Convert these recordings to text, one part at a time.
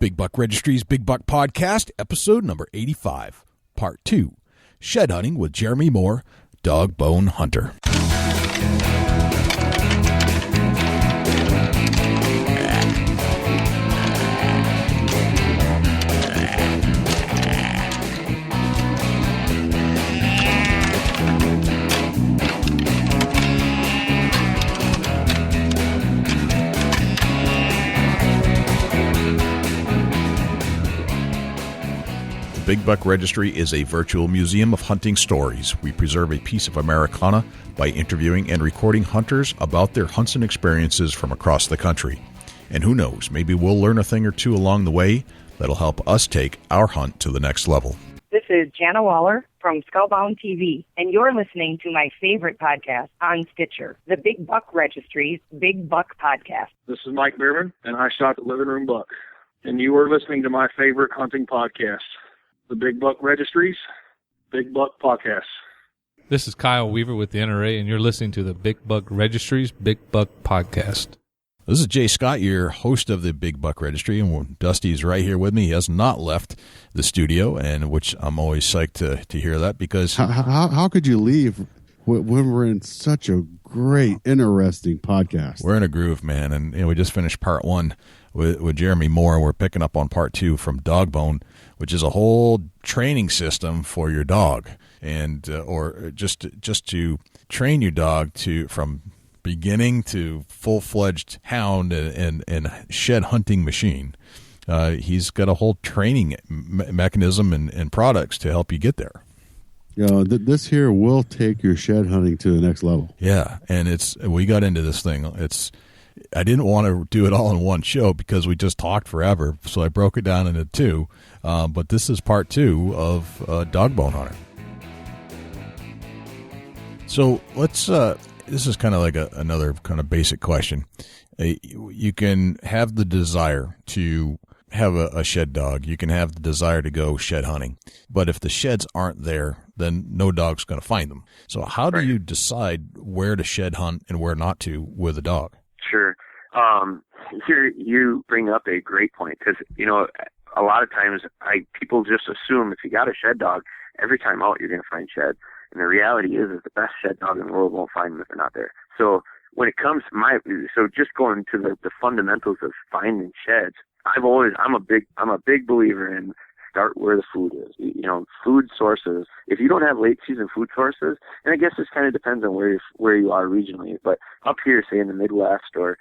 Big Buck Registry's Big Buck Podcast, episode number 85, part 2, Shed Hunting with Jeremy Moore, Dog Bone Hunter. Big Buck Registry is a virtual museum of hunting stories. We preserve a piece of Americana by interviewing and recording hunters about their hunts and experiences from across the country. And who knows, maybe we'll learn a thing or two along the way that'll help us take our hunt to the next level. This is Jana Waller from Skullbound TV, and you're listening to my favorite podcast on Stitcher, the Big Buck Registry's Big Buck Podcast. This is Mike Bierman, and I shot the Living Room Buck. And you are listening to my favorite hunting podcast, the Big Buck Registry's Big Buck Podcast. This is Kyle Weaver with the NRA, and you're listening to the Big Buck Registry's Big Buck Podcast. This is Jay Scott, your host of the Big Buck Registry, and Dusty's right here with me. He has not left the studio, and which I'm always psyched to hear that, because how could you leave when we're in such a great, interesting podcast? We're in a groove, man, and we just finished part 1 with Jeremy Moore, and we're picking up on part 2 from Dog Bone, which is a whole training system for your dog, and or just to train your dog from beginning to full-fledged hound and shed hunting machine. He's got a whole training mechanism and products to help you get there. This here will take your shed hunting to the next level. Yeah, and we got into this thing. I didn't want to do it all in one show because we just talked forever, so I broke it down into 2. But this is part 2 of Dog Bone Hunter. So let's. This is kind of like another kind of basic question. You can have the desire to have a shed dog. You can have the desire to go shed hunting. But if the sheds aren't there, then no dog's going to find them. So how do you decide where to shed hunt and where not to with a dog? Sure. Here you bring up a great point, because, a lot of times people just assume if you got a shed dog, every time out you're going to find shed. And the reality is the best shed dog in the world won't find them if they're not there. So when it comes to just going to the fundamentals of finding sheds, I'm a big believer in start where the food is. Food sources. If you don't have late season food sources, and I guess this kind of depends on where you are regionally, but up here, say in the Midwest or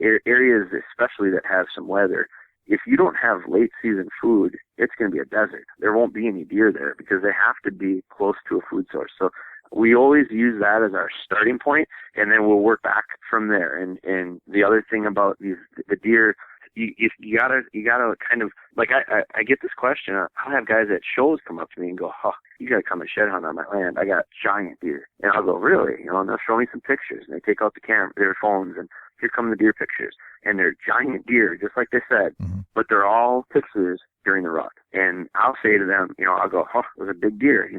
areas especially that have some weather, if you don't have late season food, it's going to be a desert. There won't be any deer there because they have to be close to a food source. So we always use that as our starting point, and then we'll work back from there. And the other thing about the deer, you gotta kind of, like, I get this question. I'll have guys at shows come up to me and go, you gotta come and shed hunt on my land. I got giant deer. And I'll go, really? And they'll show me some pictures, and they take out their phones, and here come the deer pictures. And they're giant deer, just like they said, but they're all pictures during the rut. And I'll say to them, I'll go, it was a big deer,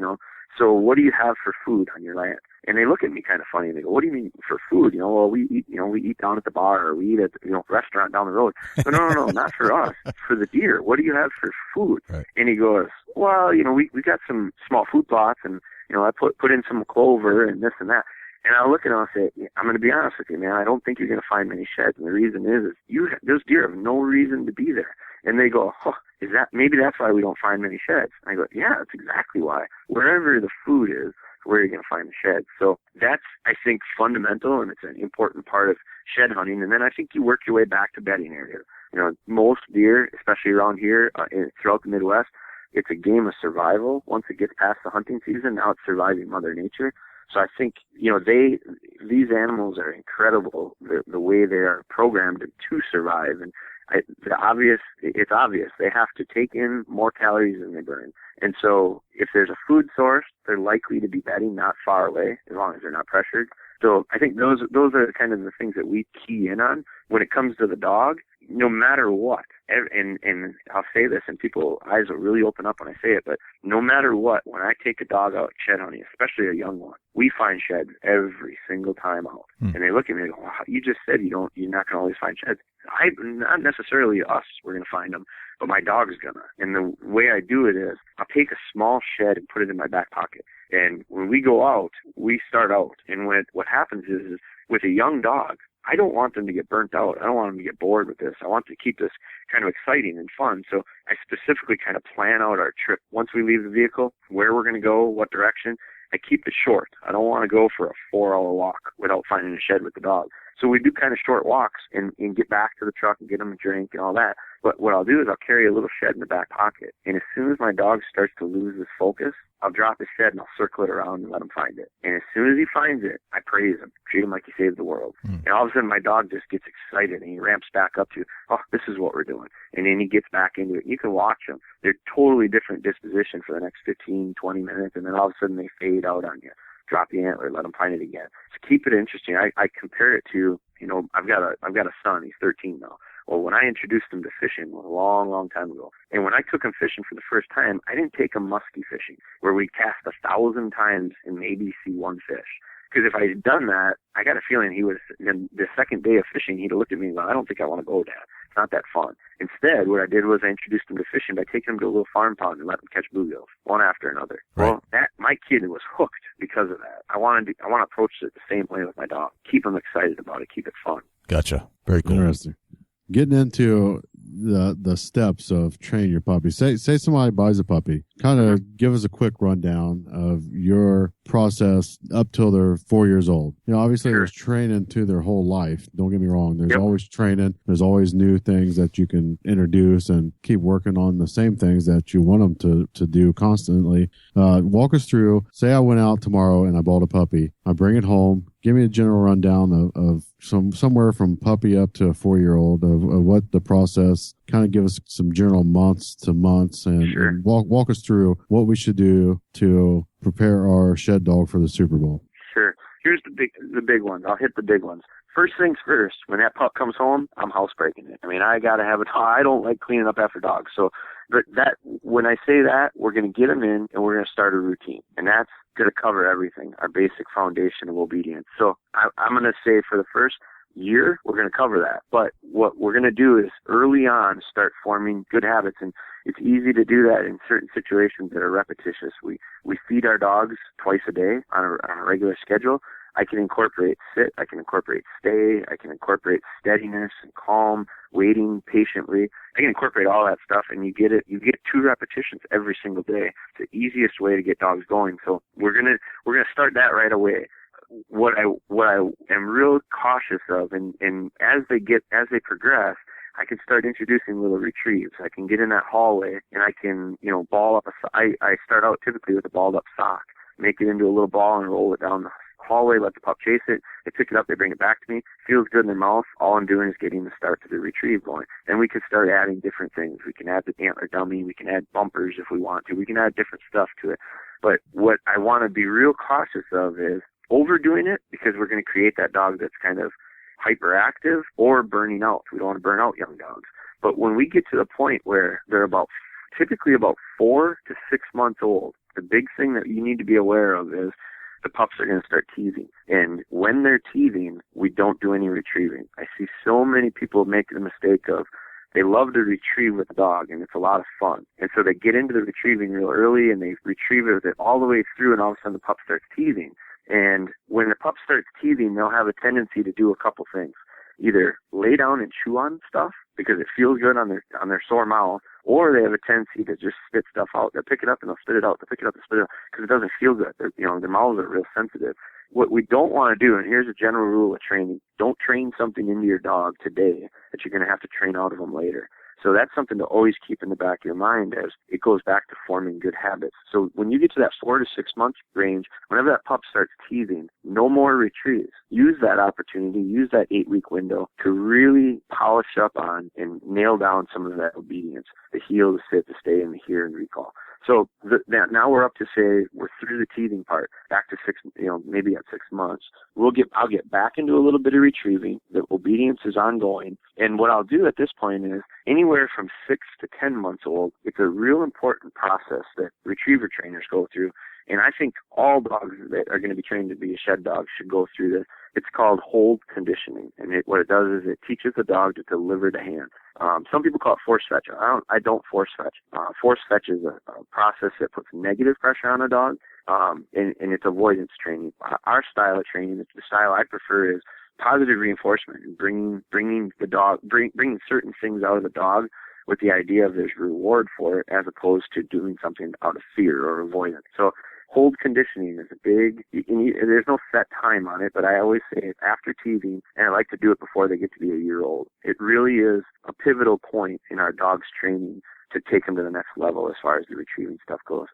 So what do you have for food on your land? And they look at me kind of funny. They go, what do you mean for food? Well, we eat down at the bar, or we eat at the restaurant down the road. But no, not for us. For the deer, what do you have for food? Right. And he goes, well, we got some small food plots, and I put in some clover and this and that. And I look at him and say, I'm going to be honest with you, man. I don't think you're going to find many sheds. And the reason is those deer have no reason to be there. And they go, maybe that's why we don't find many sheds. And I go, yeah, that's exactly why. Wherever the food is where you're going to find the sheds. So that's, I think, fundamental, and it's an important part of shed hunting. And then I think you work your way back to bedding areas. Most deer, especially around here, throughout the Midwest, it's a game of survival. Once it gets past the hunting season, now it's surviving Mother Nature. So I think, these animals are incredible, the way they are programmed to survive. And it's obvious. They have to take in more calories than they burn. And so if there's a food source, they're likely to be bedding not far away, as long as they're not pressured. So I think those are kind of the things that we key in on. When it comes to the dog, no matter what, and I'll say this, and people's eyes will really open up when I say it, but no matter what, when I take a dog out shed hunting, especially a young one, we find sheds every single time out. And they look at me and go, wow, you just said you're not going to always find sheds. Not necessarily us, we're going to find them, but my dog's going to. And the way I do it is I'll take a small shed and put it in my back pocket. And when we go out, we start out. And what happens is with a young dog, I don't want them to get burnt out. I don't want them to get bored with this. I want to keep this kind of exciting and fun. So I specifically kind of plan out our trip. Once we leave the vehicle, where we're going to go, what direction, I keep it short. I don't want to go for a 4-hour walk without finding a shed with the dog. So we do kind of short walks and get back to the truck and get them a drink and all that. But what I'll do is I'll carry a little shed in the back pocket. And as soon as my dog starts to lose his focus, I'll drop his shed and I'll circle it around and let him find it. And as soon as he finds it, I praise him, treat him like he saved the world. And all of a sudden my dog just gets excited and he ramps back up to, oh, this is what we're doing. And then he gets back into it. You can watch them. They're totally different disposition for the next 15, 20 minutes. And then all of a sudden they fade out on you. Drop the antler, let him find it again. So keep it interesting. I compare it to, I've got a son. He's 13 now. Well, when I introduced him to fishing a long, long time ago, and when I took him fishing for the first time, I didn't take him musky fishing, where we cast 1,000 times and maybe see one fish. Because if I had done that, I got a feeling the second day of fishing, he'd have looked at me and gone, I don't think I want to go, Dad. It's not that fun. Instead, what I did was I introduced him to fishing by taking him to a little farm pond and letting him catch bluegills, one after another. Right. Well, my kid was hooked because of that. I want to approach it the same way with my dog. Keep him excited about it. Keep it fun. Gotcha. Very cool. Interesting. Getting into the steps of training your puppy. Say somebody buys a puppy. Kind of give us a quick rundown of your process up till they're 4 years old. Obviously there's training to their whole life. Don't get me wrong. There's always training. There's always new things that you can introduce and keep working on the same things that you want them to do constantly. Walk us through, say I went out tomorrow and I bought a puppy. I bring it home. Give me a general rundown of somewhere from puppy up to a 4-year-old of what the process, kind of give us some general months to months and walk us through what we should do to prepare our shed dog for the Super Bowl. Sure. Here's the big ones. I'll hit the big ones. First things first, when that pup comes home, I'm housebreaking it. I mean, I got to have a dog. I don't like cleaning up after dogs. So, but when I say that, we're going to get them in and we're going to start a routine. And that's going to cover everything, our basic foundation of obedience. So I'm going to say for the first year, we're going to cover that. But what we're going to do is early on start forming good habits. And it's easy to do that in certain situations that are repetitious. We feed our dogs twice a day on a regular schedule. I can incorporate sit, I can incorporate stay, I can incorporate steadiness and calm, waiting patiently. I can incorporate all that stuff, and you get 2 repetitions every single day. It's the easiest way to get dogs going. So we're gonna start that right away. What I am real cautious of, and as they progress, I can start introducing little retrieves. I can get in that hallway and I can, ball up I start out typically with a balled up sock, make it into a little ball and roll it down the hallway, let the pup chase it. They pick it up, they bring it back to me. Feels good in their mouth. All I'm doing is getting the start to the retrieve going. Then we can start adding different things. We can add the antler dummy. We can add bumpers if we want to. We can add different stuff to it. But what I want to be real cautious of is overdoing it, because we're going to create that dog that's kind of hyperactive or burning out. We don't want to burn out young dogs. But when we get to the point where they're typically about 4 to 6 months old, the big thing that you need to be aware of is the pups are going to start teething. And when they're teething, we don't do any retrieving. I see so many people make the mistake of they love to retrieve with the dog, and it's a lot of fun. And so they get into the retrieving real early, and they retrieve it with it all the way through, and all of a sudden the pup starts teething. And when the pup starts teething, they'll have a tendency to do a couple things. Either lay down and chew on stuff because it feels good on their sore mouth, or they have a tendency to just spit stuff out. They'll pick it up and they'll spit it out. They'll pick it up and spit it out because it doesn't feel good. Their mouths are real sensitive. What we don't want to do, and here's a general rule of training, don't train something into your dog today that you're going to have to train out of them later. So that's something to always keep in the back of your mind as it goes back to forming good habits. So when you get to that 4 to 6 month range, whenever that pup starts teething, no more retrieves. Use that opportunity, use that 8-week window to really polish up on and nail down some of that obedience, the heel, the sit, the stay, and the hear and recall. So now we're up to, say, we're through the teething part, back to maybe at 6 months. I'll get back into a little bit of retrieving. The obedience is ongoing. And what I'll do at this point is anywhere from 6 to 10 months old, it's a real important process that retriever trainers go through. And I think all dogs that are going to be trained to be a shed dog should go through this. It's called hold conditioning. And what it does is it teaches the dog to deliver to hand. Some people call it force fetch. I don't force fetch. Force fetch is a process that puts negative pressure on a dog, and it's avoidance training. Our style of training, the style I prefer, is positive reinforcement and bringing certain things out of the dog with the idea of there's reward for it, as opposed to doing something out of fear or avoidance. So hold conditioning is a big, there's no set time on it, but I always say it's after teething, and I like to do it before they get to be a year old. It really is a pivotal point in our dog's training to take them to the next level as far as the retrieving stuff goes.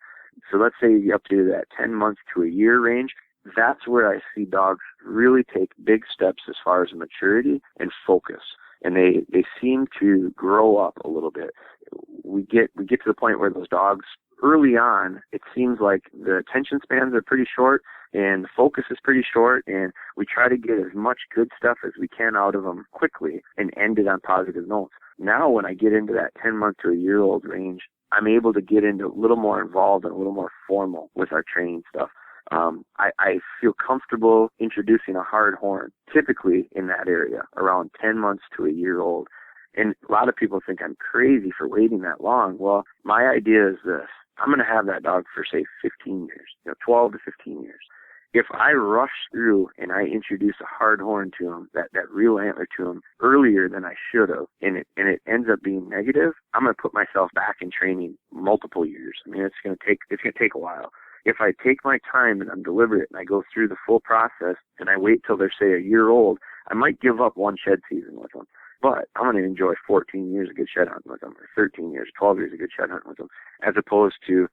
So let's say up to that 10 months to a year range, that's where I see dogs really take big steps as far as maturity and focus. And they seem to grow up a little bit. We get to the point where those dogs, early on, it seems like the attention spans are pretty short and the focus is pretty short, and we try to get as much good stuff as we can out of them quickly and end it on positive notes. Now when I get into that 10-month to a year-old range, I'm able to get into a little more involved and a little more formal with our training stuff. I feel comfortable introducing a hard horn, typically in that area, around 10 months to a year old. And a lot of people think I'm crazy for waiting that long. Well, my idea is this. I'm going to have that dog for, say, 15 years, 12 to 15 years. If I rush through and I introduce a hard horn to him, that real antler to him earlier than I should have, and it ends up being negative, I'm going to put myself back in training multiple years. I mean, it's going to take a while. If I take my time and I'm deliberate and I go through the full process and I wait till they're, say, a year old, I might give up one shed season with them. But I'm going to enjoy 14 years of good shed hunting with them, or 13 years, 12 years of good shed hunting with them, as opposed to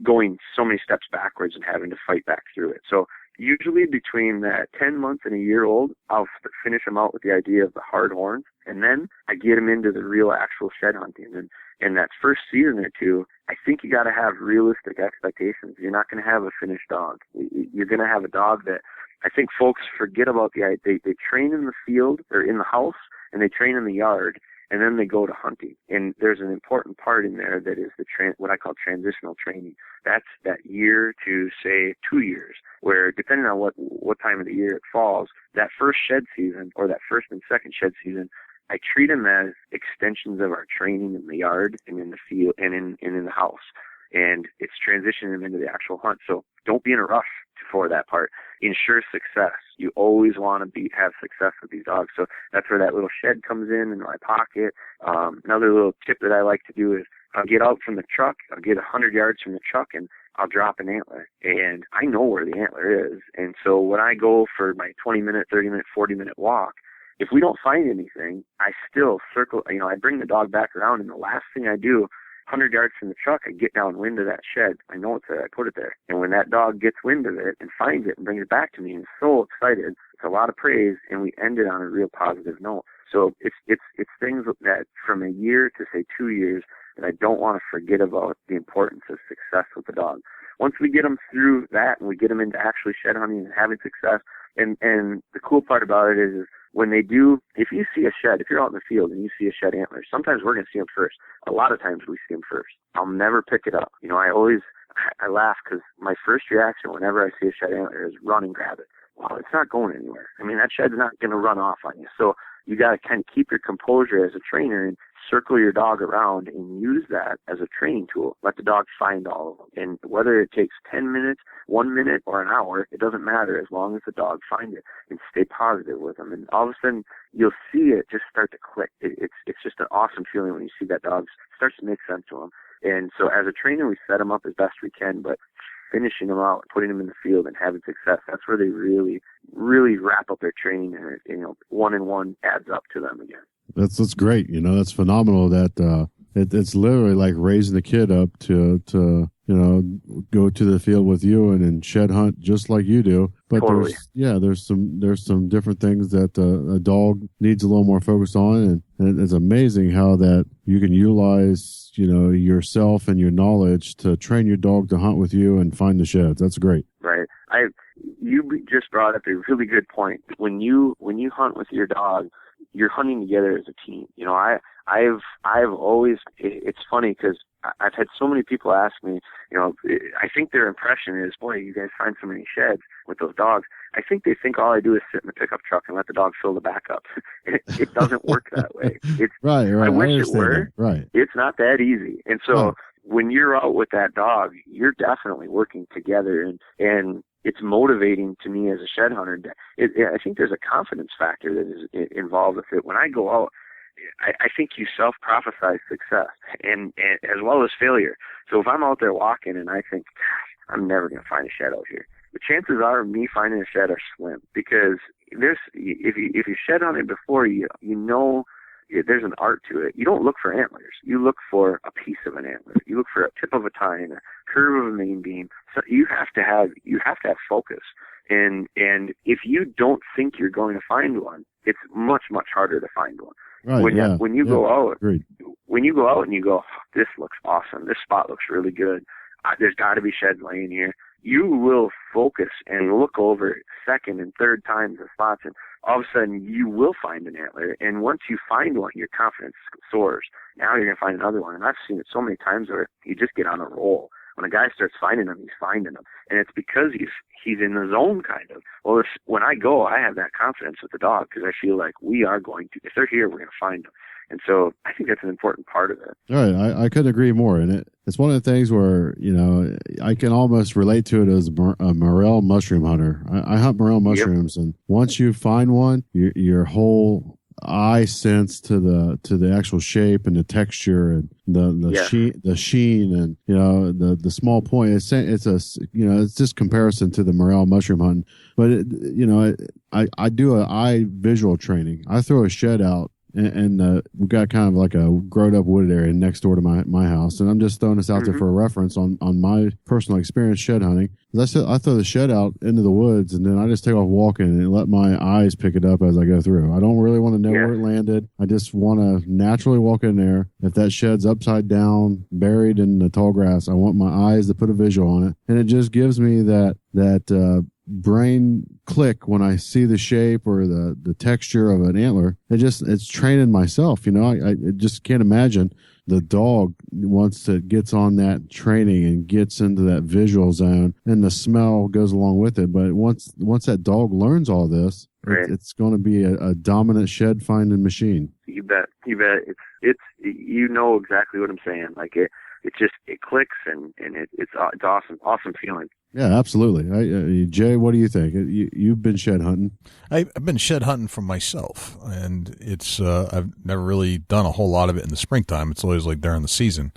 going so many steps backwards and having to fight back through it. So usually between that 10 months and a year old, I'll finish them out with the idea of the hard horns, and then I get them into the real actual shed hunting. And in that first season or two, I think you got to have realistic expectations. You're not going to have a finished dog. You're going to have a dog that I think folks forget about. They train in the field or in the house, and they train in the yard, and then they go to hunting. And there's an important part in there that is what I call transitional training. That's that year to, say, 2 years, where depending on what time of the year it falls, that first shed season or that first and second shed season, I treat them as extensions of our training in the yard and in the field and in the house. And it's transitioning them into the actual hunt. So don't be in a rush for that part. Ensure success. You always want to have success with these dogs. So that's where that little shed comes in my pocket. Another little tip that I like to do is I'll get out from the truck. I'll get 100 yards from the truck and I'll drop an antler. And I know where the antler is. And so when I go for my 20-minute, 30-minute, 40-minute walk, if we don't find anything, I still circle, I bring the dog back around, and the last thing I do, 100 yards from the truck, I get downwind of that shed. I know it's there. I put it there. And when that dog gets wind of it and finds it and brings it back to me and is so excited, it's a lot of praise, and we end it on a real positive note. So it's things that from a year to, say, 2 years that I don't want to forget about the importance of success with the dog. Once we get them through that and we get them into actually shed hunting and having success, and the cool part about it is when they do, if you see a shed, if you're out in the field and you see a shed antler, sometimes we're going to see them first. A lot of times we see them first. I'll never pick it up. I laugh because my first reaction whenever I see a shed antler is run and grab it. Well, it's not going anywhere. I mean, that shed's not going to run off on you. So you got to kind of keep your composure as a trainer and circle your dog around and use that as a training tool. Let the dog find all of them. And whether it takes 10 minutes, 1 minute, or an hour, it doesn't matter as long as the dog finds it, and stay positive with them. And all of a sudden, you'll see it just start to click. It's just an awesome feeling when you see that dog starts to make sense to them. And so as a trainer, we set them up as best we can, but finishing them out, putting them in the field and having success, that's where they really, really wrap up their training, and 1 and 1 adds up to them again. That's great. You know, that's phenomenal. That it's literally like raising the kid up to go to the field with you and shed hunt just like you do. But Totally. there's some different things that a dog needs a little more focus on, and it's amazing how that you can utilize yourself and your knowledge to train your dog to hunt with you and find the sheds. That's great. Right. You just brought up a really good point. When you hunt with your dog, you're hunting together as a team. You know, I've always, it's funny because I've had so many people ask me, you know, I think their impression is, boy, you guys find so many sheds with those dogs. I think they think all I do is sit in the pickup truck and let the dog fill the back up. It doesn't work that way. It's right. I wish it were. That. Right. It's not that easy. And so when you're out with that dog, you're definitely working together, and it's motivating to me as a shed hunter. I think there's a confidence factor that is involved with it. When I go out, I think you self-prophesize success and as well as failure. So if I'm out there walking and I think, gosh, I'm never going to find a shed out here, the chances are me finding a shed are slim, because if you shed hunted before, you know there's an art to it. You don't look for antlers. You look for a piece of an antler. You look for a tip of a tine, a curve of a main beam. So you have to have focus. And if you don't think you're going to find one, it's much, much harder to find one. Right, when you go out, agreed. When you go out and you go, oh, this looks awesome. This spot looks really good. There's got to be sheds laying here. You will focus and look over second and third times the spots, and all of a sudden you will find an antler. And once you find one, your confidence soars. Now you're going to find another one. And I've seen it so many times where you just get on a roll. When a guy starts finding them, he's finding them. And it's because he's in the zone, kind of. Well, when I go, I have that confidence with the dog because I feel like we are going to, if they're here, we're going to find them. And so I think that's an important part of it. All right. I couldn't agree more. And it's one of the things where, I can almost relate to it as a morel mushroom hunter. I hunt morel mushrooms, and once you find one, your whole eye sense to the actual shape and the texture and the sheen and the small point. It's just comparison to the morel mushroom hunting. But I do an eye visual training. I throw a shed out. And we've got kind of like a grown up wooded area next door to my house. And I'm just throwing this out there for a reference on my personal experience shed hunting. I throw the shed out into the woods, and then I just take off walking and let my eyes pick it up as I go through. I don't really want to know where it landed. I just want to naturally walk in there. If that shed's upside down, buried in the tall grass, I want my eyes to put a visual on it. And it just gives me that brain click when I see the shape or the texture of an antler. It's training myself. I just can't imagine the dog once it gets on that training and gets into that visual zone, and the smell goes along with it. But once that dog learns all this, it's going to be a dominant shed finding machine. You bet. It's exactly what I'm saying. Like it clicks and it's awesome feeling. Yeah, absolutely. Jay, what do you think? You've been shed hunting. I've been shed hunting for myself, and it's I've never really done a whole lot of it in the springtime. It's always like during the season.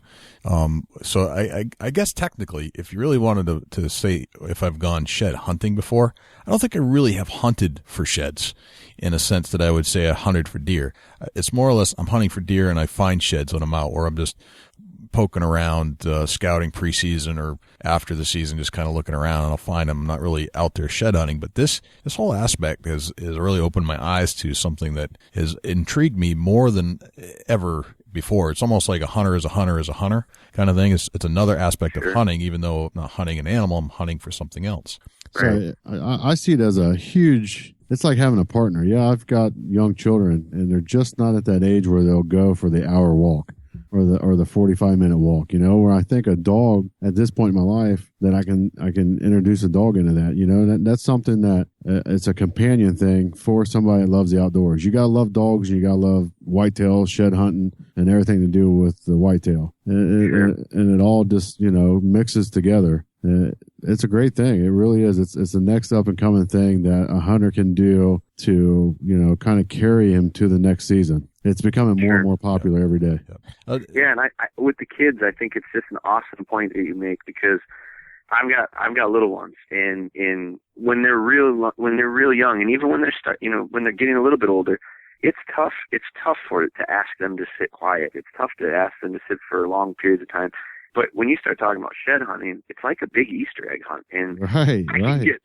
So I guess technically, if you really wanted to say if I've gone shed hunting before, I don't think I really have hunted for sheds in a sense that I would say I hunted for deer. It's more or less I'm hunting for deer and I find sheds when I'm out, or I'm just poking around, scouting preseason or after the season, just kind of looking around, and I'll find them. I'm not really out there shed hunting, but this whole aspect has really opened my eyes to something that has intrigued me more than ever before. It's almost like a hunter is a hunter is a hunter kind of thing. It's another aspect of hunting, even though I'm not hunting an animal, I'm hunting for something else. So I see it as a huge, it's like having a partner. Yeah, I've got young children, and they're just not at that age where they'll go for the hour walk or the 45-minute walk, where I think a dog at this point in my life that I can introduce a dog into that, that's something that it's a companion thing for somebody that loves the outdoors. You got to love dogs, and you got to love whitetail, shed hunting, and everything to do with the whitetail. And it all just, mixes together. It's a great thing. It really is. It's the next up and coming thing that a hunter can do to, kind of carry him to the next season. It's becoming more and more popular every day. And I with the kids, I think it's just an awesome point that you make, because I've got little ones, and when they're real young, and even when they're when they're getting a little bit older, it's tough. It's tough to ask them to sit quiet. It's tough to ask them to sit for long periods of time. But when you start talking about shed hunting, it's like a big Easter egg hunt. And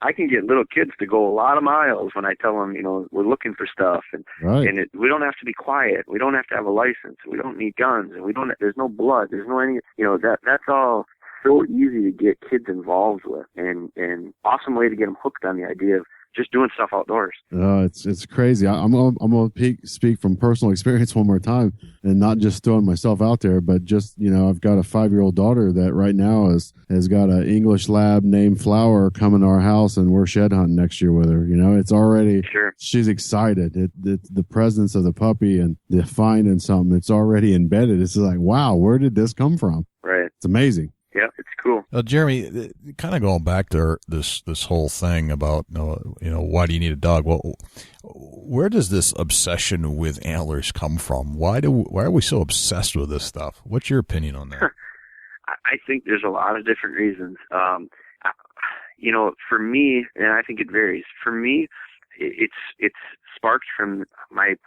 I can get little kids to go a lot of miles when I tell them, we're looking for stuff. And, we don't have to be quiet. We don't have to have a license. We don't need guns. And there's no blood. There's no any, that's all so easy to get kids involved with, and awesome way to get them hooked on the idea of just doing stuff outdoors. It's crazy. I'm gonna speak from personal experience one more time, and not just throwing myself out there, but just I've got a 5-year-old daughter that right now has got an English lab named Flower coming to our house, and we're shed hunting next year with her. It's already she's excited. The presence of the puppy and the finding something, it's already embedded. It's like, wow, where did this come from? Right. It's amazing. Yeah, it's cool. Jeremy, kind of going back to this whole thing about why do you need a dog? Well, where does this obsession with antlers come from? Why are we so obsessed with this stuff? What's your opinion on that? I think there's a lot of different reasons. For me, and I think it varies. For me, it's sparked from I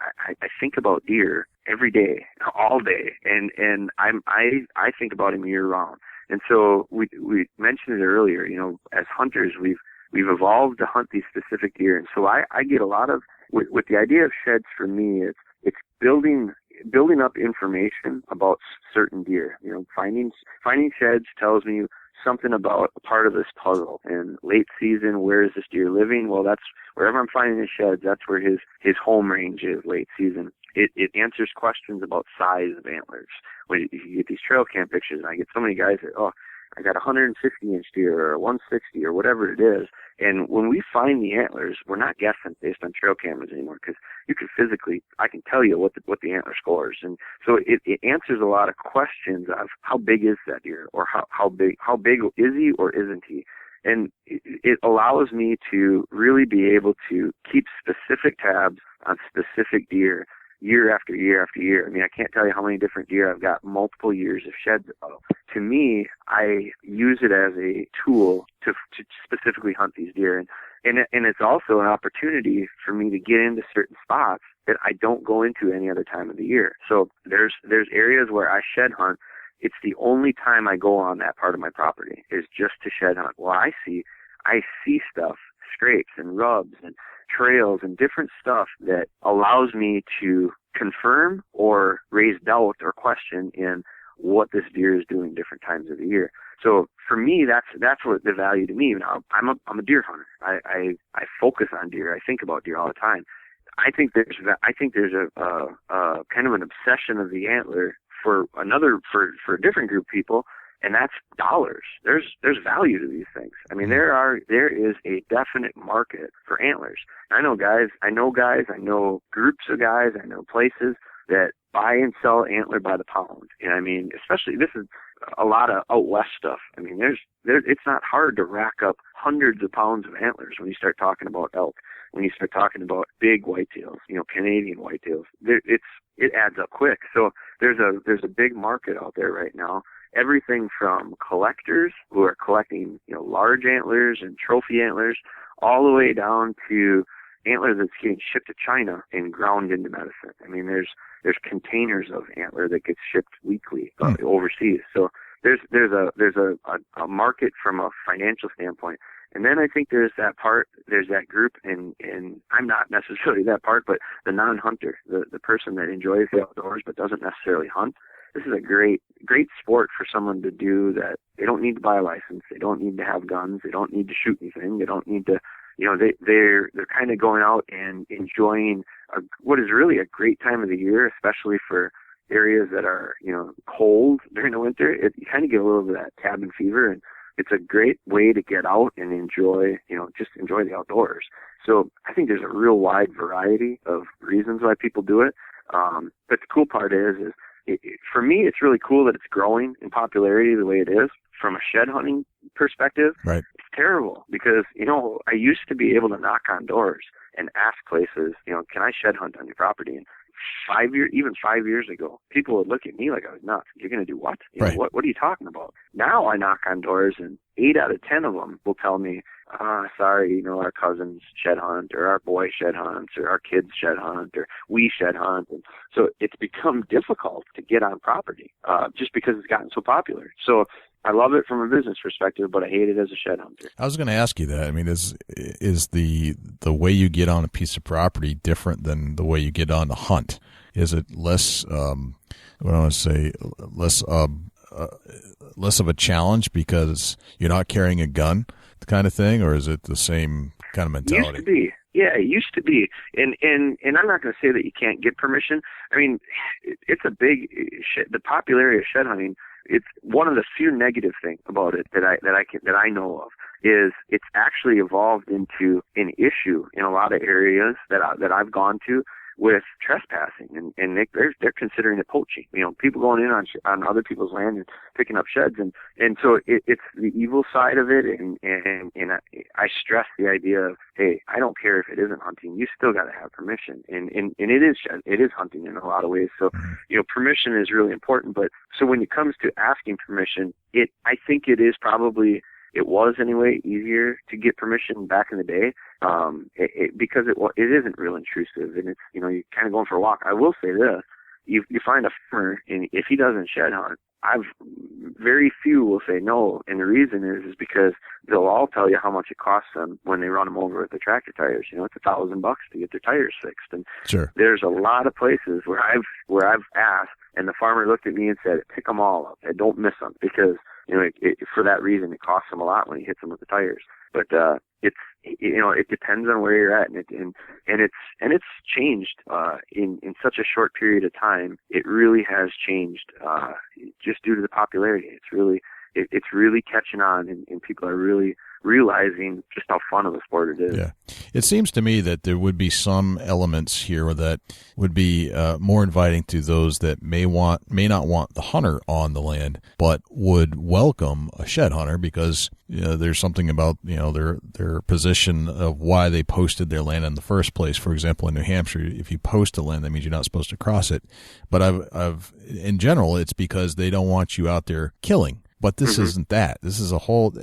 think about deer every day, all day, and I think about him year round. And so we mentioned it earlier, as hunters, we've evolved to hunt these specific deer. And so I get a lot of, with the idea of sheds for me, it's building up information about certain deer. Finding sheds tells me something about a part of this puzzle. And late season, where is this deer living? Well, that's wherever I'm finding his sheds, that's where his home range is late season. It answers questions about size of antlers. When you get these trail cam pictures, and I get so many guys that, I got a 150-inch deer or a 160 or whatever it is. And when we find the antlers, we're not guessing based on trail cameras anymore, because you can I can tell you what the antler scores. And so it answers a lot of questions of how big is that deer, or how big is he or isn't he? And it allows me to really be able to keep specific tabs on specific deer year after year after year. I mean, I can't tell you how many different deer I've got multiple years of sheds of. To me, I use it as a tool to specifically hunt these deer. And it's also an opportunity for me to get into certain spots that I don't go into any other time of the year. So there's areas where I shed hunt. It's the only time I go on that part of my property is just to shed hunt. Well, I see stuff, scrapes and rubs and trails and different stuff that allows me to confirm or raise doubt or question in what this deer is doing different times of the year. So for me, that's what the value to me. Now, I'm a deer hunter. I focus on deer. I think about deer all the time. I think there's a kind of an obsession of the antler for a different group of people, and that's dollars. There's value to these things. I mean, there is a definite market for antlers. I know groups of guys, I know places that buy and sell antler by the pound. And I mean, especially this is a lot of out west stuff. I mean, it's not hard to rack up hundreds of pounds of antlers when you start talking about elk, when you start talking about big whitetails, Canadian whitetails. It adds up quick. So there's a big market out there right now. Everything from collectors who are collecting, large antlers and trophy antlers, all the way down to antler that's getting shipped to China and ground into medicine. I mean, there's containers of antler that gets shipped weekly overseas. So there's a market from a financial standpoint. And then I think there's that group, and I'm not necessarily that part, but the non-hunter, the person that enjoys the outdoors but doesn't necessarily hunt. This is a great sport for someone to do that. They don't need to buy a license. They don't need to have guns. They don't need to shoot anything. They don't need to, they're kind of going out and enjoying what is really a great time of the year, especially for areas that are, cold during the winter. You kind of get a little bit of that cabin fever, and it's a great way to get out and enjoy, just enjoy the outdoors. So I think there's a real wide variety of reasons why people do it. But the cool part is for me, it's really cool that it's growing in popularity the way it is. From a shed hunting perspective, right. It's terrible because, I used to be able to knock on doors and ask places, can I shed hunt on your property? And 5 years ago, people would look at me like I was nuts. You're going to do what? Right. What are you talking about? Now I knock on doors, and 8 out of 10 of them will tell me, sorry, our cousins shed hunt, or our boy shed hunts, or our kids shed hunt, or we shed hunt. And so it's become difficult to get on property, just because it's gotten so popular. So I love it from a business perspective, but I hate it as a shed hunter. I was going to ask you that. I mean, is the way you get on a piece of property different than the way you get on a hunt? Is it less, less of a challenge because you're not carrying a gun, kind of thing, or is it the same kind of mentality? Used to be. Yeah, it used to be. And I'm not going to say that you can't get permission. I mean, it's a big the popularity of shed hunting. It's one of the few negative things about it that I know of is it's actually evolved into an issue in a lot of areas that I've gone to with trespassing, and they're considering it poaching. People going in on other people's land and picking up sheds, and so it's the evil side of it, and I stress the idea of, hey, I don't care if it isn't hunting, you still got to have permission, and it is hunting in a lot of ways. So permission is really important. But so when it comes to asking permission, I think it was anyway easier to get permission back in the day, because it isn't real intrusive, and it's you're kind of going for a walk. I will say this: you find a farmer, and if he doesn't shed hunt, very few will say no, and the reason is because they'll all tell you how much it costs them when they run them over with the tractor tires. It's $1,000 to get their tires fixed, and sure. There's a lot of places where I've asked, and the farmer looked at me and said, "Pick them all up, and don't miss them," because for that reason, it costs them a lot when he hits them with the tires. But it depends on where you're at, and it's changed in such a short period of time. It really has changed just due to the popularity. It's really catching on, and people are really realizing just how fun of a sport it is. Yeah. It seems to me that there would be some elements here that would be more inviting to those that may not want the hunter on the land, but would welcome a shed hunter because there's something about their position of why they posted their land in the first place. For example, in New Hampshire, if you post a land, that means you're not supposed to cross it. But I've in general, it's because they don't want you out there killing. But this isn't that. This is a whole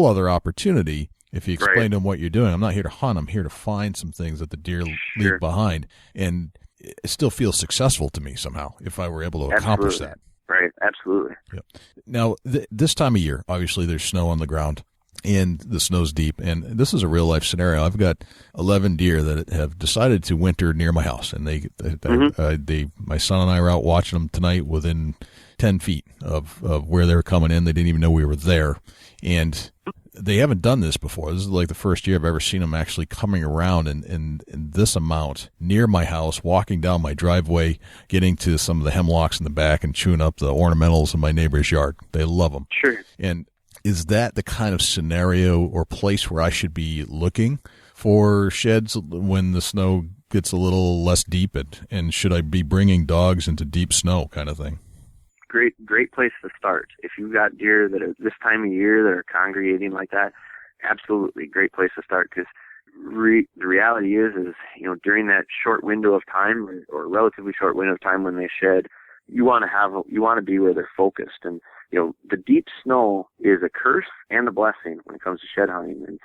other opportunity. If you explain to them what you're doing, I'm not here to hunt. I'm here to find some things that the deer leave behind, and it still feels successful to me somehow if I were able to accomplish that. Right. Absolutely. Yep. Now, this time of year, obviously, there's snow on the ground, and the snow's deep. And this is a real life scenario. I've got 11 deer that have decided to winter near my house, and my son and I were out watching them tonight within 10 feet of where they were coming in. They didn't even know we were there. And they haven't done this before. This is like the first year I've ever seen them actually coming around in this amount near my house, walking down my driveway, getting to some of the hemlocks in the back and chewing up the ornamentals in my neighbor's yard. They love them. Sure. And is that the kind of scenario or place where I should be looking for sheds when the snow gets a little less deep? And should I be bringing dogs into deep snow kind of thing? Great place to start. If you've got deer that are this time of year that are congregating like that, absolutely great place to start, because the reality is during that short window of time or relatively short window of time when they shed, you want to be where they're focused. And the deep snow is a curse and a blessing when it comes to shed hunting,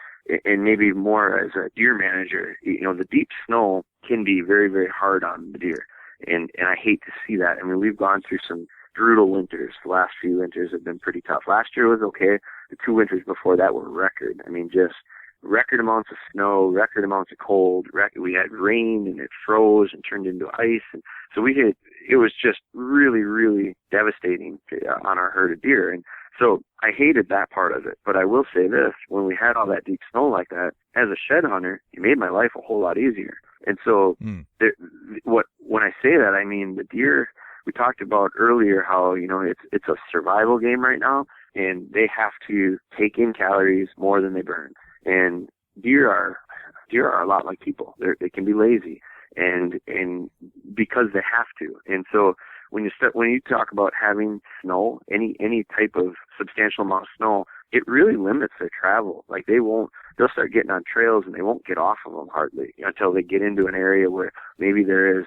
and maybe more as a deer manager. The deep snow can be very, very hard on the deer, and I hate to see that. I mean, we've gone through some brutal winters. The last few winters have been pretty tough. Last year was okay. The 2 winters before that were record. I mean, just record amounts of snow, record amounts of cold. We had rain, and it froze and turned into ice. And so it was just really, really devastating on our herd of deer. And so I hated that part of it. But I will say this, when we had all that deep snow like that, as a shed hunter, it made my life a whole lot easier. And so when I say that, I mean the deer. We talked about earlier how, it's a survival game right now, and they have to take in calories more than they burn. And deer are a lot like people. They can be lazy, and because they have to. And so when you talk about having snow, any type of substantial amount of snow, it really limits their travel. Like they'll start getting on trails and they won't get off of them hardly until they get into an area where maybe there is,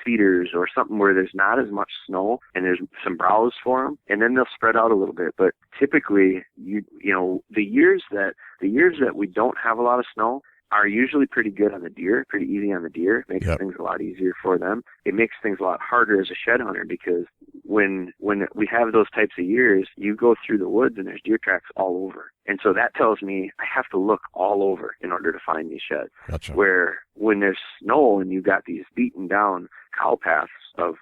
cedars or something where there's not as much snow and there's some browse for them, and then they'll spread out a little bit. But typically, the years that we don't have a lot of snow are usually pretty good on the deer, pretty easy on the deer. It makes things a lot easier for them. It makes things a lot harder as a shed hunter because when we have those types of years, you go through the woods and there's deer tracks all over. And so that tells me I have to look all over in order to find these sheds. Gotcha. Where when there's snow and you've got these beaten down cow paths of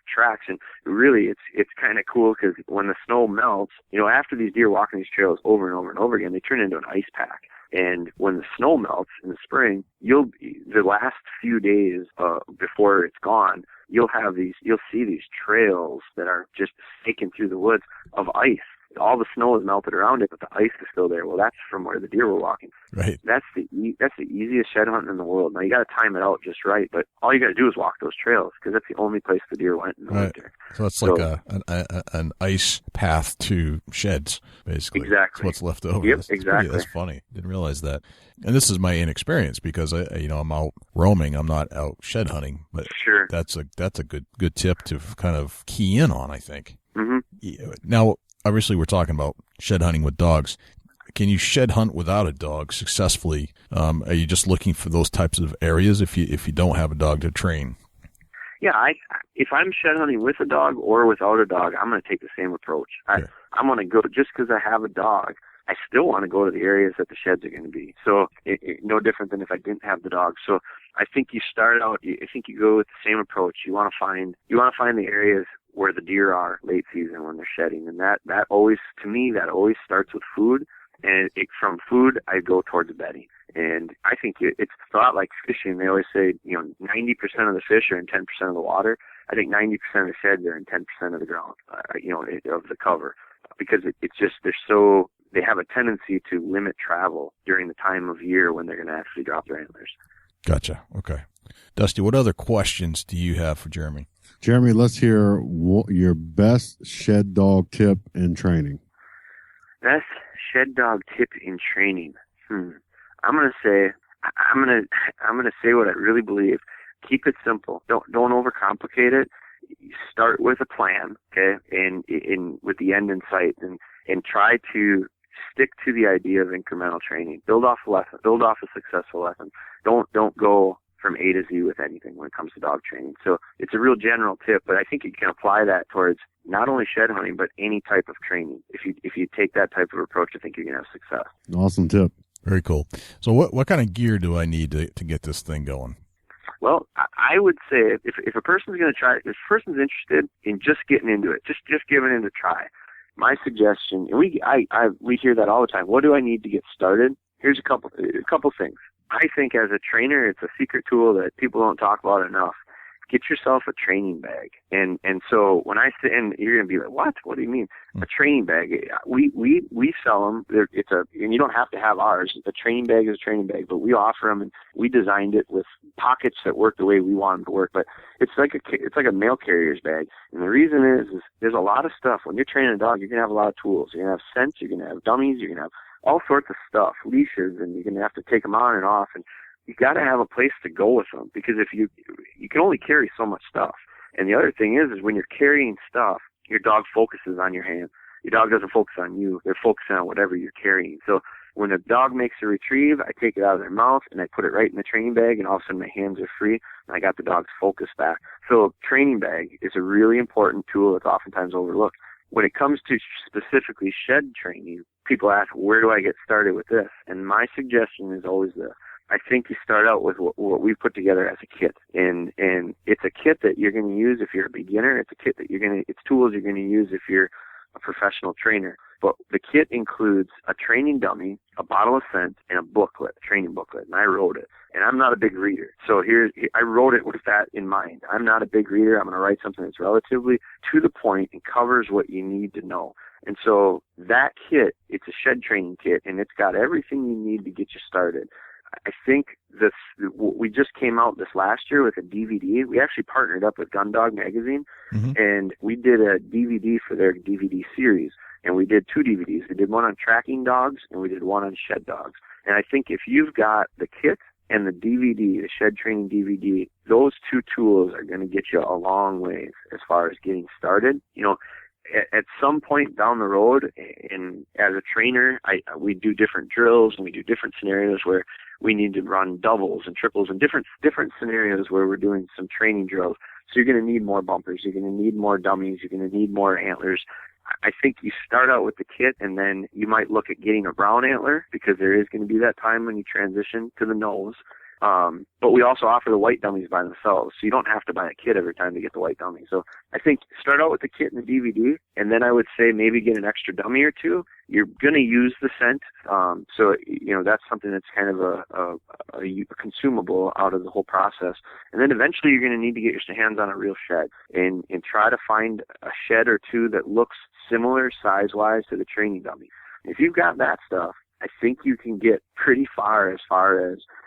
tracks, and really it's kind of cool because when the snow melts, after these deer walking these trails over and over and over again, they turn into an ice pack. And when the snow melts in the spring, the last few days before it's gone, you'll see these trails that are just taken through the woods of ice. All the snow is melted around it, but the ice is still there. Well, that's from where the deer were walking. Right. That's the easiest shed hunting in the world. Now you got to time it out just right, but all you got to do is walk those trails because that's the only place the deer went in the winter. So it's like an ice path to sheds, basically. Exactly. That's what's left over. Yep, exactly. That's funny. Didn't realize that. And this is my inexperience because I'm out roaming. I'm not out shed hunting, but sure, that's a good tip to kind of key in on, I think. Mm-hmm. Now, obviously, we're talking about shed hunting with dogs. Can you shed hunt without a dog successfully? Are you just looking for those types of areas if you don't have a dog to train? Yeah, if I'm shed hunting with a dog or without a dog, I'm going to take the same approach. I'm going to go just because I have a dog. I still want to go to the areas that the sheds are going to be. So no different than if I didn't have the dog. So I think you start out. I think you go with the same approach. You want to find the areas where the deer are late season when they're shedding, and that always, to me, that always starts with food. And from food, I go towards bedding. And I think it's thought like fishing. They always say, 90% of the fish are in 10% of the water. I think 90% of the sheds are in 10% of the ground, of the cover, because it's just they have a tendency to limit travel during the time of year when they're going to actually drop their antlers. Gotcha. Okay. Dusty, what other questions do you have for Jeremy? Jeremy, let's hear your best shed dog tip in training. Best shed dog tip in training. I'm gonna say what I really believe. Keep it simple. Don't overcomplicate it. Start with a plan, okay, and with the end in sight, and try to stick to the idea of incremental training. Build off a lesson. Build off a successful lesson. Don't go from A to Z with anything when it comes to dog training. So it's a real general tip, but I think you can apply that towards not only shed hunting, but any type of training. If you take that type of approach, I think you're going to have success. Awesome tip. Very cool. So what kind of gear do I need to get this thing going? Well, I would say if a person's going to try, if a person's interested in just getting into it, just giving it a try, my suggestion, and we hear that all the time. What do I need to get started? Here's a couple things. I think as a trainer, it's a secret tool that people don't talk about enough. Get yourself a training bag. And so when I say, and you're going to be like, what? What do you mean? A training bag. We sell them. And you don't have to have ours. A training bag is a training bag, but we offer them, and we designed it with pockets that work the way we want them to work. But it's like a mail carrier's bag. And the reason is there's a lot of stuff. When you're training a dog, you're going to have a lot of tools. You're going to have scents. You're going to have dummies. You're going to have all sorts of stuff, leashes, and you're going to have to take them on and off. And you got to have a place to go with them, because if you can only carry so much stuff. And the other thing is when you're carrying stuff, your dog focuses on your hand. Your dog doesn't focus on you. They're focusing on whatever you're carrying. So when a dog makes a retrieve, I take it out of their mouth and I put it right in the training bag, and all of a sudden my hands are free and I got the dog's focus back. So training bag is a really important tool that's oftentimes overlooked. When it comes to specifically shed training, people ask, where do I get started with this? And my suggestion is always this. I think you start out with what we've put together as a kit, and it's a kit that you're going to use if you're a beginner. It's a kit that it's tools you're going to use if you're a professional trainer. But the kit includes a training dummy, a bottle of scent, and a booklet, a training booklet. And I wrote it. And I'm not a big reader, so I wrote it with that in mind. I'm not a big reader. I'm going to write something that's relatively to the point and covers what you need to know. And so that kit, it's a shed training kit, and it's got everything you need to get you started. I think we just came out this last year with a DVD. We actually partnered up with Gun Dog Magazine, and we did a DVD for their DVD series. And we did 2 DVDs. We did one on tracking dogs, and we did one on shed dogs. And I think if you've got the kit and the DVD, the shed training DVD, those 2 tools are going to get you a long way as far as getting started. You know, at some point down the road, and as a trainer, we do different drills and we do different scenarios where we need to run doubles and triples and different scenarios where we're doing some training drills. So you're going to need more bumpers. You're going to need more dummies. You're going to need more antlers. I think you start out with the kit, and then you might look at getting a brown antler because there is going to be that time when you transition to the nose. But we also offer the white dummies by themselves, so you don't have to buy a kit every time to get the white dummy. So I think start out with the kit and the DVD, and then I would say maybe get an extra dummy or 2. You're going to use the scent, so you know that's something that's kind of a consumable out of the whole process. And then eventually you're going to need to get your hands on a real shed and try to find a shed or 2 that looks similar size-wise to the training dummy. If you've got that stuff, I think you can get pretty far as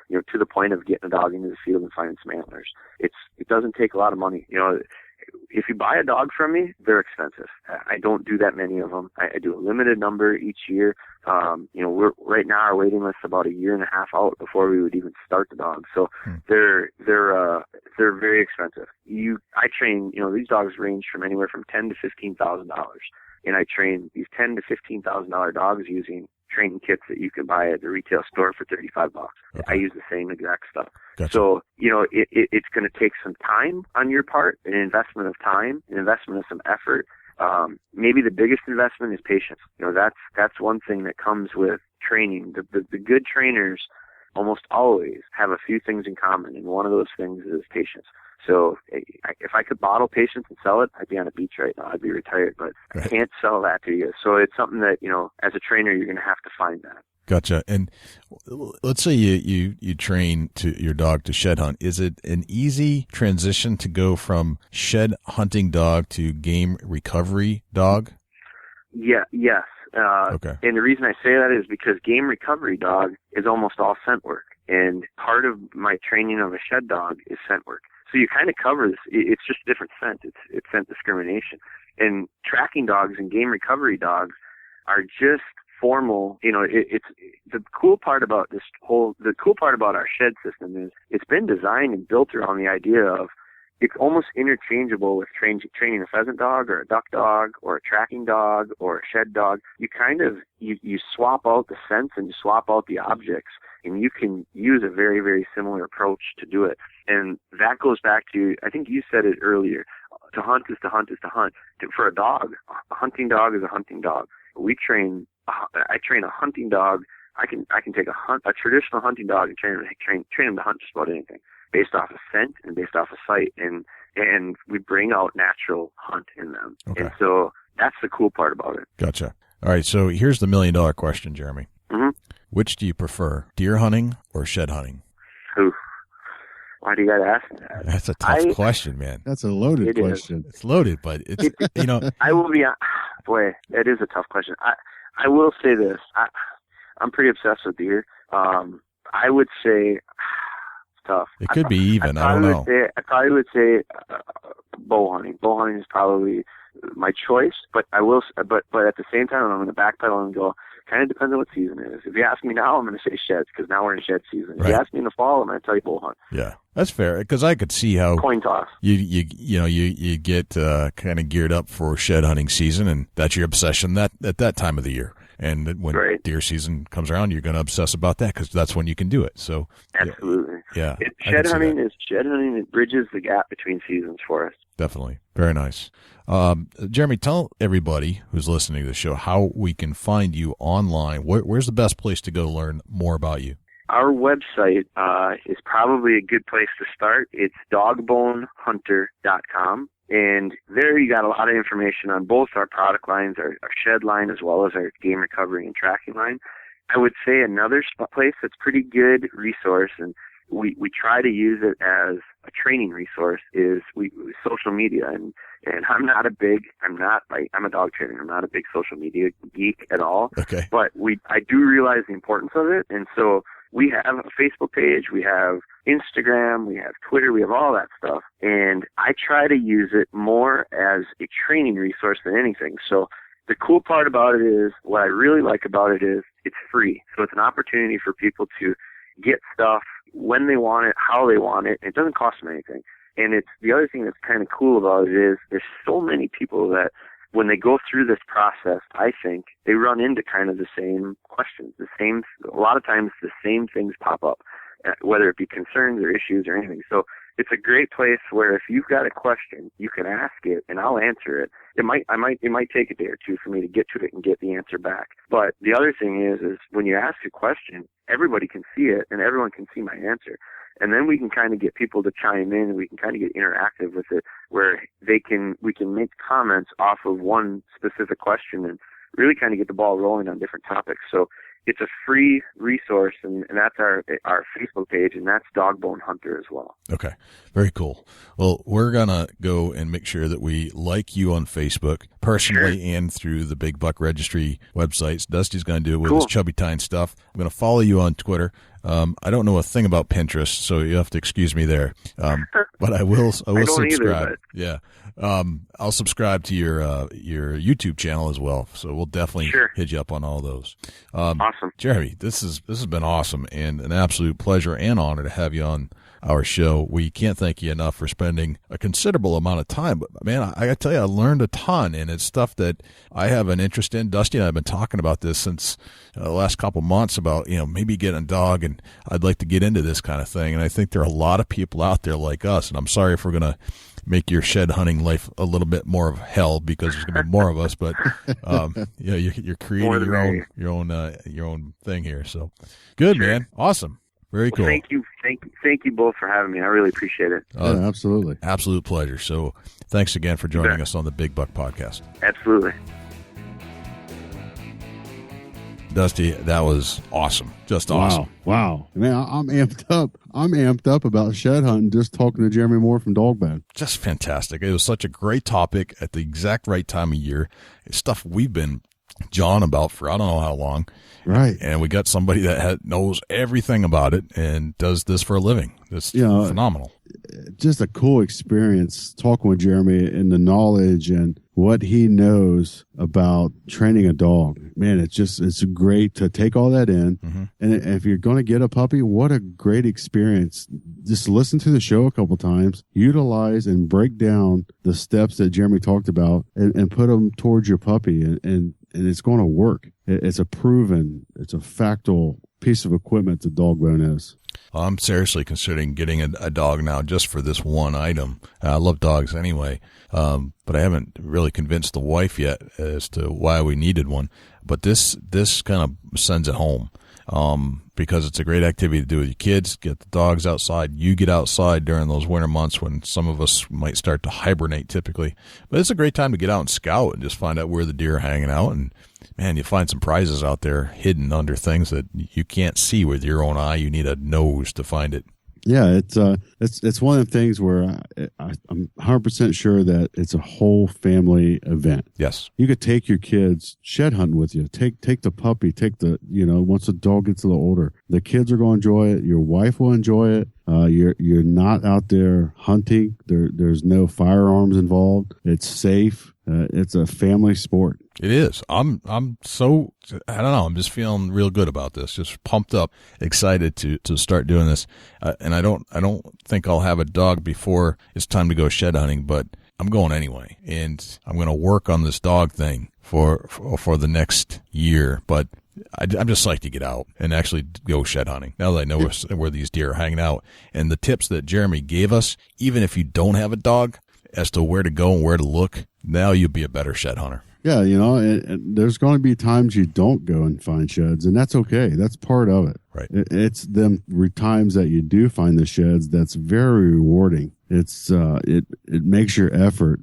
you know, to the point of getting a dog into the field and finding some antlers. It doesn't take a lot of money. You know, if you buy a dog from me, they're expensive. I don't do that many of them. I do a limited number each year. You know, we're right now our waiting list about a year and a half out before we would even start the dog. So they're very expensive. I train, you know, these dogs range from anywhere from $10,000 to $15,000, and I train these $10,000 to $15,000 dogs using training kits that you can buy at the retail store for $35. Okay. I use the same exact stuff. Gotcha. So, you know, it's going to take some time on your part, an investment of time, an investment of some effort. Maybe the biggest investment is patience. You know, that's one thing that comes with training. The good trainers almost always have a few things in common, and one of those things is patience. So if I could bottle patience and sell it, I'd be on a beach right now. I'd be retired, but right. I can't sell that to you. So it's something that, you know, as a trainer, you're going to have to find that. Gotcha. And let's say you train your dog to shed hunt. Is it an easy transition to go from shed hunting dog to game recovery dog? Yeah. Yes. Okay. And the reason I say that is because game recovery dog is almost all scent work. And part of my training of a shed dog is scent work. So you kind of cover this. It's just a different scent. It's scent discrimination. And tracking dogs and game recovery dogs are just formal. You know, it's the cool part about our shed system is it's been designed and built around the idea of it's almost interchangeable with training a pheasant dog or a duck dog or a tracking dog or a shed dog. You kind of, you swap out the scents and you swap out the objects, and you can use a very, very similar approach to do it. And that goes back to, I think you said it earlier, to hunt is to hunt is to hunt. For a dog, a hunting dog is a hunting dog. I train a hunting dog. I can take a traditional hunting dog and train him to hunt just about anything, based off of scent and based off of sight, and we bring out natural hunt in them. Okay. And so that's the cool part about it. Gotcha. All right, so here's the $1 million question, Jeremy. Mm-hmm. Which do you prefer, deer hunting or shed hunting? Oof. Why do you got to ask me that? That's a tough question, man. That's a loaded question. It's loaded, but it's, you know. I will be, boy, it is a tough question. I will say this. I'm pretty obsessed with deer. I would say it's tough. It could be even. I don't know. I probably would say bow hunting. Bow hunting is probably my choice, but I will. But at the same time, I'm going to backpedal and go. Kind of depends on what season it is. If you ask me now, I'm going to say sheds because now we're in shed season. If you ask me in the fall, I'm going to tell you bow hunt. Yeah, that's fair because I could see how coin toss. You get kind of geared up for shed hunting season, and that's your obsession at that time of the year. And when deer season comes around, you're going to obsess about that because that's when you can do it. So absolutely, yeah. Shed hunting. It bridges the gap between seasons for us. Definitely, very nice. Jeremy, tell everybody who's listening to the show how we can find you online. Where's the best place to go learn more about you? Our website is probably a good place to start. It's dogbonehunter.com. And there you got a lot of information on both our product lines, our shed line, as well as our game recovery and tracking line. I would say another place that's pretty good resource, and we try to use it as a training resource, is social media. And I'm a dog trainer. I'm not a big social media geek at all. Okay. But I do realize the importance of it. And so we have a Facebook page, we have Instagram, we have Twitter, we have all that stuff. And I try to use it more as a training resource than anything. So the cool part about it is, what I really like about it is it's free. So it's an opportunity for people to get stuff when they want it, how they want it. It doesn't cost them anything. And it's the other thing that's kind of cool about it is there's so many people that when they go through this process, I think they run into kind of the same questions, a lot of times the same things pop up, whether it be concerns or issues or anything. So it's a great place where if you've got a question, you can ask it and I'll answer it. It might take a day or two for me to get to it and get the answer back. But the other thing is when you ask a question, everybody can see it and everyone can see my answer. And then we can kind of get people to chime in and we can kind of get interactive with it where we can make comments off of one specific question and really kind of get the ball rolling on different topics. So it's a free resource, and that's our Facebook page, and that's Dogbone Hunter as well. Okay, very cool. Well, we're going to go and make sure that we like you on Facebook personally and through the Big Buck Registry websites. Dusty's going to do it with his Chubby Time stuff. I'm going to follow you on Twitter. I don't know a thing about Pinterest, so you have to excuse me there. But I will subscribe. Yeah. I'll subscribe to your YouTube channel as well. So we'll definitely hit you up on all those. Awesome. Jeremy, this has been awesome and an absolute pleasure and honor to have you on our show. We can't thank you enough for spending a considerable amount of time. But man, I gotta tell you, I learned a ton, and it's stuff that I have an interest in. Dusty and I have been talking about this since the last couple months about, maybe getting a dog, and I'd like to get into this kind of thing. And I think there are a lot of people out there like us, and I'm sorry if we're going to make your shed hunting life a little bit more of hell because there's going to be more of us, but you're creating your own thing here. So good, man. Awesome. Very cool. Thank you both for having me. I really appreciate it. Absolutely. Absolute pleasure. So thanks again for joining us on the Big Buck Podcast. Absolutely. Dusty, that was awesome. Just awesome. Wow. Man, I'm amped up. I'm amped up about shed hunting just talking to Jeremy Moore from Dogbone. Just fantastic. It was such a great topic at the exact right time of year. It's stuff we've been jawing about for I don't know how long. Right. And we got somebody that knows everything about it and does this for a living. It's phenomenal. Just a cool experience talking with Jeremy and the knowledge and what he knows about training a dog. Man, it's great to take all that in. Mm-hmm. And if you're going to get a puppy, what a great experience. Just listen to the show a couple times, utilize and break down the steps that Jeremy talked about and put them towards your puppy. And it's going to work. It's a factual piece of equipment that Dogbone is. I'm seriously considering getting a dog now just for this one item. I love dogs anyway, but I haven't really convinced the wife yet as to why we needed one. But this kind of sends it home because it's a great activity to do with your kids. Get the dogs outside. You get outside during those winter months when some of us might start to hibernate typically. But it's a great time to get out and scout and just find out where the deer are hanging out. And, man, you find some prizes out there hidden under things that you can't see with your own eye. You need a nose to find it. Yeah, it's one of the things where I'm 100% sure that it's a whole family event. Yes, you could take your kids shed hunting with you. Take the puppy. Once the dog gets a little older, the kids are going to enjoy it. Your wife will enjoy it. You're not out there hunting. There's no firearms involved. It's safe. It's a family sport. It is. I'm so, I don't know. I'm just feeling real good about this. Just pumped up, excited to start doing this. And I don't think I'll have a dog before it's time to go shed hunting, but I'm going anyway. And I'm going to work on this dog thing for the next year. But I'm just psyched to get out and actually go shed hunting now that I know where these deer are hanging out. And the tips that Jeremy gave us, even if you don't have a dog, as to where to go and where to look, now you'll be a better shed hunter. Yeah, and there's going to be times you don't go and find sheds, and that's okay. That's part of it. Right. It's them times that you do find the sheds that's very rewarding. It's it makes your effort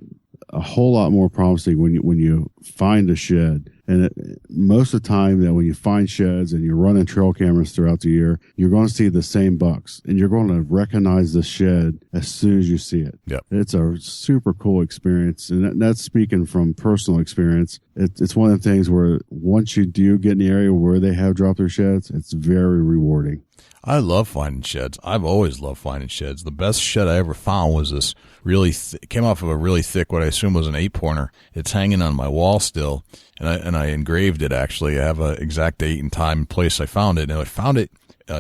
a whole lot more promising when you find a shed. And most of the time that when you find sheds and you're running trail cameras throughout the year, you're going to see the same bucks and you're going to recognize the shed as soon as you see it. Yep. It's a super cool experience. And that's speaking from personal experience. It's one of the things where once you do get in the area where they have dropped their sheds, it's very rewarding. I love finding sheds. I've always loved finding sheds. The best shed I ever found was this really it came off of a really thick, what I assume was an 8-pointer. It's hanging on my wall still, and I engraved it actually. I have an exact date and time and place I found it, and I found it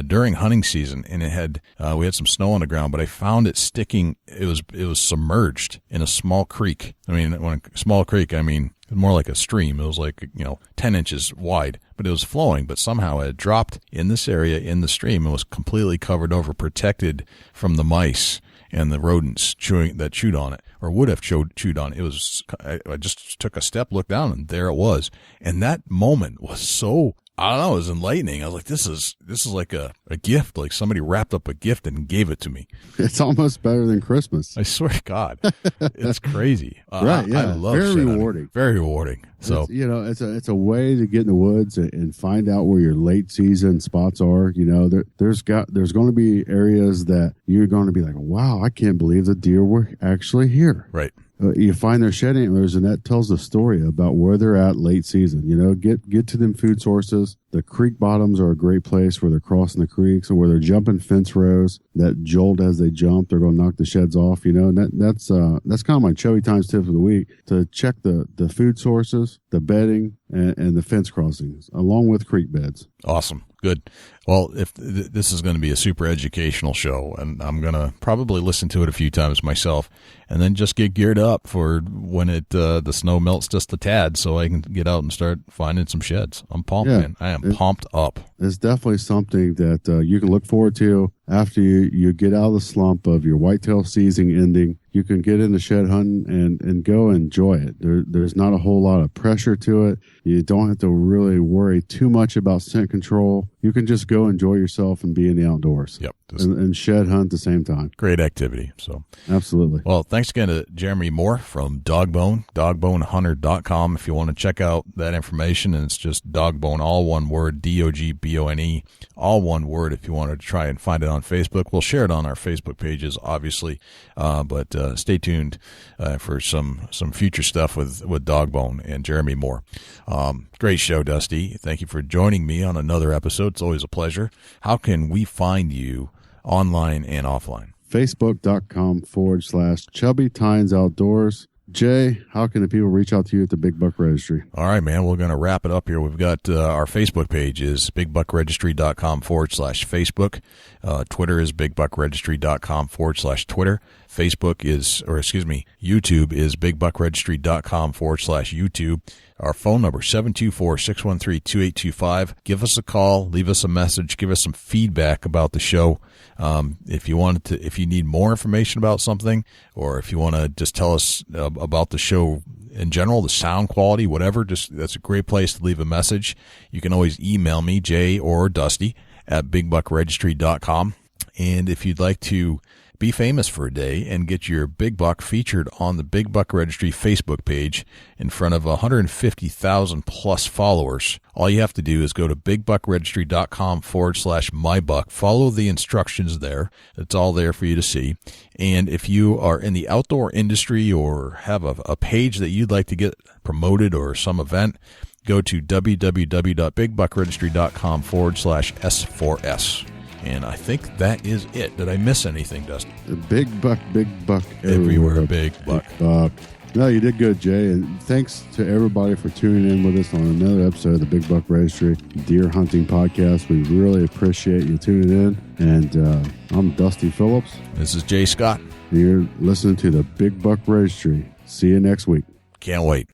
during hunting season, and it had we had some snow on the ground, but I found it sticking. It was submerged in a small creek. I mean, when a small creek, I mean more like a stream. It was like 10 inches wide, but it was flowing. But somehow it had dropped in this area in the stream and was completely covered over, protected from the mice and the rodents chewed on it, or would have chewed on it. It was. I just took a step, looked down, and there it was. And that moment was so, I don't know, it was enlightening. I was like, this is like a gift, like somebody wrapped up a gift and gave it to me. It's almost better than Christmas. I swear to God. It's crazy. Right, yeah. I love very shed rewarding. hunting. Very rewarding. So, it's a way to get in the woods and find out where your late season spots are. There's going to be areas that you're going to be like, wow, I can't believe the deer were actually here. Right. You find their shed antlers, and that tells the story about where they're at late season. Get to them food sources. The creek bottoms are a great place where they're crossing the creeks or where they're jumping fence rows. That jolt as they jump, they're going to knock the sheds off. And that's kind of my Chubby Times tip of the week, to check the food sources, the bedding, and the fence crossings, along with creek beds. Awesome. Good. Well, if this is going to be a super educational show, and I'm going to probably listen to it a few times myself, and then just get geared up for when the snow melts just a tad, so I can get out and start finding some sheds. I'm pumped, man. I am pumped up. It's definitely something that you can look forward to after you get out of the slump of your whitetail season ending. You can get into shed hunting and go enjoy it. There's not a whole lot of pressure to it. You don't have to really worry too much about scent control. You can just go enjoy yourself and be in the outdoors. Yep. And shed hunt at the same time. Great activity. So absolutely. Well, thanks again to Jeremy Moore from Dogbone, dogbonehunter.com. If you want to check out that information, and it's just Dogbone, all one word, Dogbone, all one word. If you want to try and find it on Facebook, we'll share it on our Facebook pages, obviously. But stay tuned for some future stuff with Dogbone and Jeremy Moore. Great show, Dusty. Thank you for joining me on another episode. It's always a pleasure. How can we find you online and offline? Facebook.com/Chubby Times Outdoors. Jay, how can the people reach out to you at the Big Buck Registry? All right, man. We're going to wrap it up here. We've got our Facebook page is bigbuckregistry.com/Facebook. Twitter is bigbuckregistry.com/Twitter. YouTube is bigbuckregistry.com/YouTube. Our phone number, 724-613-2825. Give us a call, leave us a message, give us some feedback about the show. If you need more information about something, or if you want to just tell us about the show in general, the sound quality, whatever, that's a great place to leave a message. You can always email me, Jay or Dusty, at bigbuckregistry.com. And if you'd like to be famous for a day and get your big buck featured on the Big Buck Registry Facebook page in front of 150,000 plus followers, all you have to do is go to bigbuckregistry.com/mybuck. Follow the instructions there. It's all there for you to see. And if you are in the outdoor industry or have a page that you'd like to get promoted or some event, go to www.bigbuckregistry.com/S4S. And I think that is it. Did I miss anything, Dustin? Big buck everywhere. Big buck. No, you did good, Jay. And thanks to everybody for tuning in with us on another episode of the Big Buck Registry Deer Hunting Podcast. We really appreciate you tuning in. And I'm Dusty Phillips. This is Jay Scott. And you're listening to the Big Buck Registry. See you next week. Can't wait.